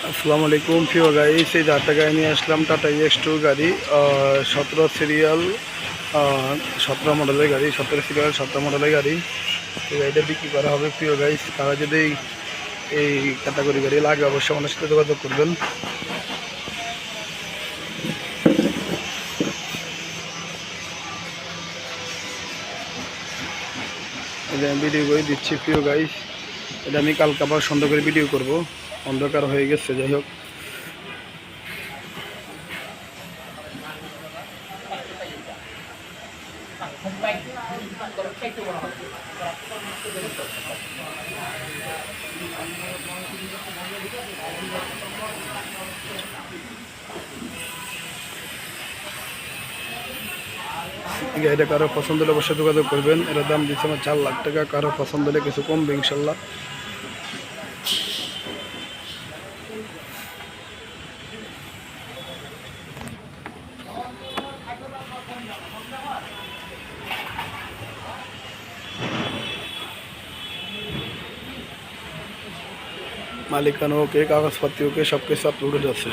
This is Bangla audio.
আসসালামু আলাইকুম প্রিয় গাইস, এই 4 টাকায় নিয়ে আসলাম টাটা EX2 গাড়ি, 17 সিরিয়াল, 17 মডেলের গাড়ি, 17 সিরিয়াল 17 মডেলের গাড়ি। এই গাড়িটা বিক্রি করা হবে প্রিয় গাইস। তারা যদি এই ক্যাটাগরি গাড়ি লাগে অবশ্যই আমাদের সাথে যোগাযোগ করবেন। এটা আমি ভিডিও করে দিচ্ছি প্রিয় গাইস। এটা আমি কালকে আবার সন্ধ্যা করে ভিডিও করব, অন্ধকার হয়ে গেছে। যাই হোক, গাড়িটা কারো পছন্দ হলে অবশ্যই যোগাযোগ করবেন। এটার দাম দিচ্ছে আমার 4 লাখ টাকা। কারো পছন্দ হলে কিছু কমবে ইনশাল্লাহ। মালিকানা ওকে, কাগজপাতি ওকে, সব কিছু আপলোড আছে।